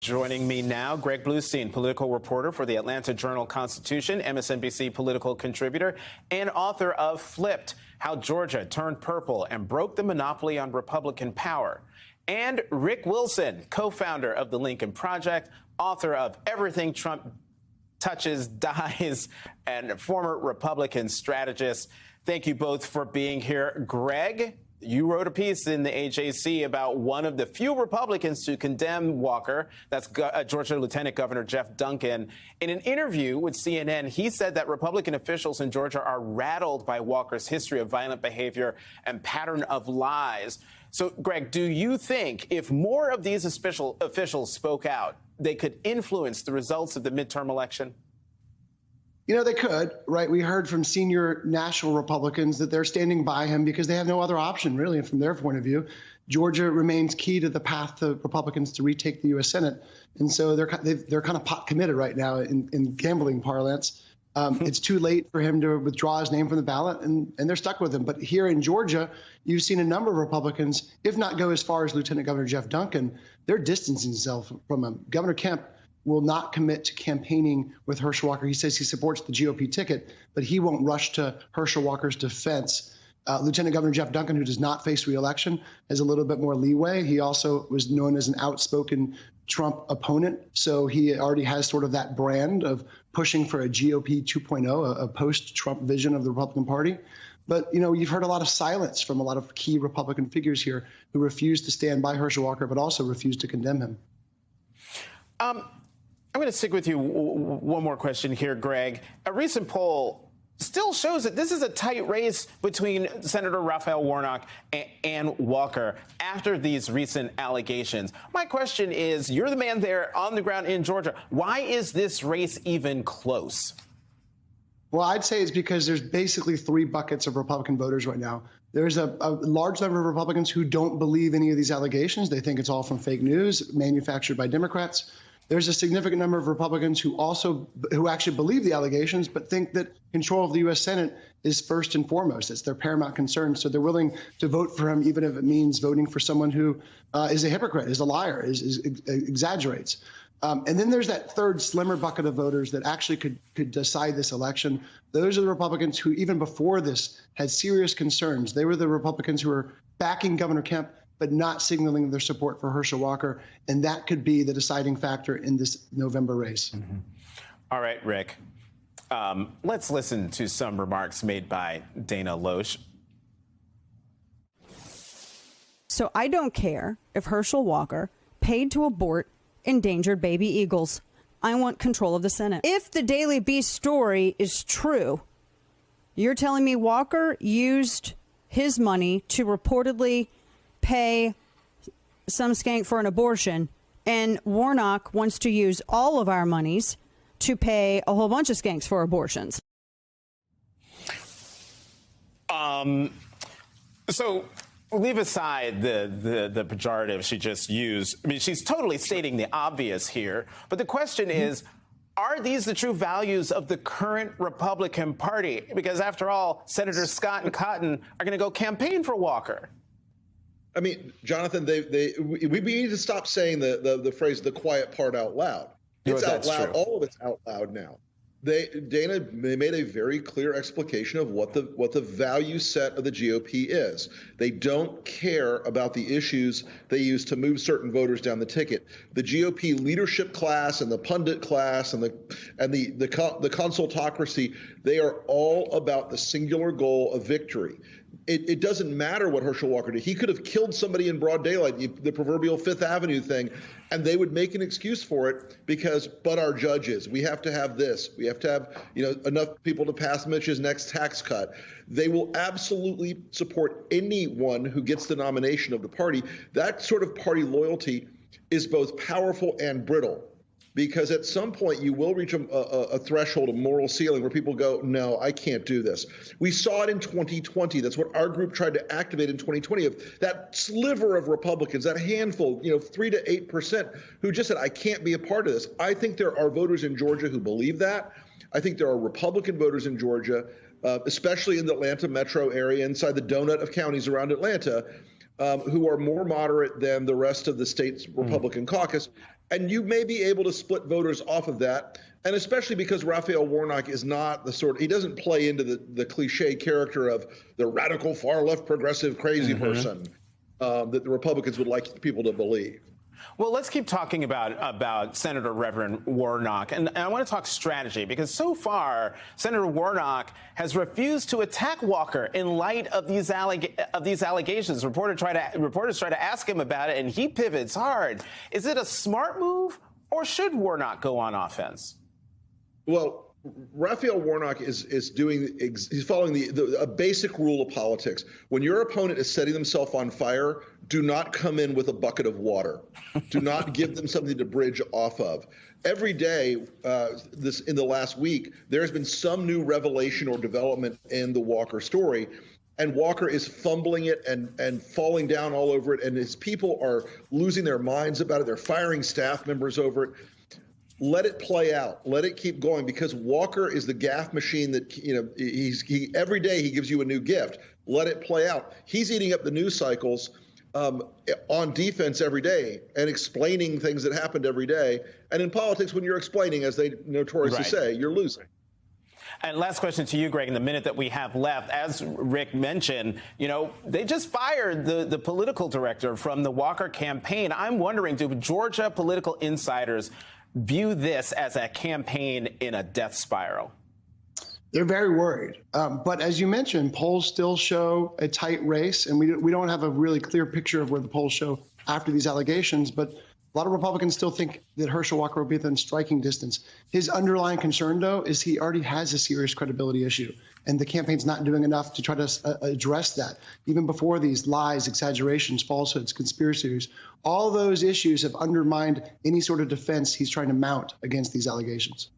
Joining me now, Greg Bluestein, political reporter for the Atlanta Journal-Constitution, MSNBC political contributor, and author of Flipped, How Georgia Turned Purple and Broke the Monopoly on Republican Power. And Rick Wilson, co-founder of the Lincoln Project, author of Everything Trump Touches Dies, and former Republican strategist. Thank you both for being here. Greg, you wrote a piece in the AJC about one of the few Republicans to condemn Walker. That's Georgia Lieutenant Governor Jeff Duncan. In an interview with CNN, he said that Republican officials in Georgia are rattled by Walker's history of violent behavior and pattern of lies. So, Greg, do you think if more of these officials spoke out, they could influence the results of the midterm election? You know, they could, right? We heard from senior national Republicans that they're standing by him because they have no other option, really, from their point of view. Georgia remains key to the path to Republicans to retake the U.S. Senate. And so they're kind of pot committed right now in gambling parlance. It's too late for him to withdraw his name from the ballot, and they're stuck with him. But here in Georgia, you've seen a number of Republicans, if not go as far as Lieutenant Governor Jeff Duncan, they're distancing themselves from him. Governor Kemp will not commit to campaigning with Herschel Walker. He says he supports the GOP ticket, but he won't rush to Herschel Walker's defense. Lieutenant Governor Jeff Duncan, who does not face re-election, has a little bit more leeway. He also was known as an outspoken Trump opponent, so he already has sort of that brand of pushing for a GOP 2.0, a post-Trump vision of the Republican Party. But, you know, you've heard a lot of silence from a lot of key Republican figures here who refuse to stand by Herschel Walker, but also refuse to condemn him. I'm going to stick with you one more question here, Greg. A recent poll still shows that this is a tight race between Senator Raphael Warnock and Walker after these recent allegations. My question is, you're the man there on the ground in Georgia. Why is this race even close? Well, I'd say it's because there's basically three buckets of Republican voters right now. There's a large number of Republicans who don't believe any of these allegations. They think it's all from fake news manufactured by Democrats. There's a significant number of Republicans who actually believe the allegations, but think that control of the U.S. Senate is first and foremost. It's their paramount concern. So they're willing to vote for him, even if it means voting for someone who is a hypocrite, is a liar, exaggerates. And then there's that third slimmer bucket of voters that actually could decide this election. Those are the Republicans who, even before this, had serious concerns. They were the Republicans who were backing Governor Kemp, but not signaling their support for Herschel Walker. And that could be the deciding factor in this November race. Mm-hmm. All right, Rick. Let's listen to some remarks made by Dana Loesch. So I don't care if Herschel Walker paid to abort endangered baby eagles. I want control of the Senate. If the Daily Beast story is true, you're telling me Walker used his money to reportedly pay some skank for an abortion, and Warnock wants to use all of our monies to pay a whole bunch of skanks for abortions. So leave aside the pejorative she just used. I mean, she's totally stating the obvious here. But the question is, are these the true values of the current Republican Party? Because after all, Senators Scott and Cotton are going to go campaign for Walker. I mean, Jonathan, we need to stop saying the phrase "the quiet part" out loud. It's out loud. True. All of it's out loud now. They made a very clear explication of what the value set of the GOP is. They don't care about the issues they use to move certain voters down the ticket. The GOP leadership class and the pundit class and the consultocracy, they are all about the singular goal of victory. It doesn't matter what Herschel Walker did. He could have killed somebody in broad daylight, the proverbial Fifth Avenue thing, and they would make an excuse for it but our judges, we have to have this. We have to have, enough people to pass Mitch's next tax cut. They will absolutely support anyone who gets the nomination of the party. That sort of party loyalty is both powerful and brittle. Because at some point you will reach a threshold, a moral ceiling where people go, no, I can't do this. We saw it in 2020. That's what our group tried to activate in 2020, of that sliver of Republicans, that handful, 3 to 8%, who just said, I can't be a part of this. I think there are voters in Georgia who believe that. I think there are Republican voters in Georgia, especially in the Atlanta metro area, inside the donut of counties around Atlanta, who are more moderate than the rest of the state's Republican caucus. And you may be able to split voters off of that. And especially because Raphael Warnock is not he doesn't play into the cliche character of the radical far left progressive crazy person that the Republicans would like people to believe. Well, let's keep talking about Senator Reverend Warnock. And I want to talk strategy, because so far, Senator Warnock has refused to attack Walker in light of these allegations. Reporters try to ask him about it, and he pivots hard. Is it a smart move, or should Warnock go on offense? Well, Raphael Warnock is he's following a basic rule of politics. When your opponent is setting themselves on fire, do not come in with a bucket of water. Do not give them something to bridge off of. Every day, in the last week, there's been some new revelation or development in the Walker story, and Walker is fumbling it and falling down all over it, and his people are losing their minds about it. They're firing staff members over it. Let it play out. Let it keep going, because Walker is the gaffe machine that, every day he gives you a new gift. Let it play out. He's eating up the news cycles on defense every day and explaining things that happened every day. And in politics, when you're explaining, as they notoriously say, you're losing. And last question to you, Greg, in the minute that we have left. As Rick mentioned, they just fired the political director from the Walker campaign. I'm wondering, do Georgia political insiders view this as a campaign in a death spiral? They're very worried. But as you mentioned, polls still show a tight race, and we don't have a really clear picture of where the polls show after these allegations. But a lot of Republicans still think that Herschel Walker will be within striking distance. His underlying concern, though, is he already has a serious credibility issue, and the campaign's not doing enough to try to address that. Even before these lies, exaggerations, falsehoods, conspiracies, all those issues have undermined any sort of defense he's trying to mount against these allegations.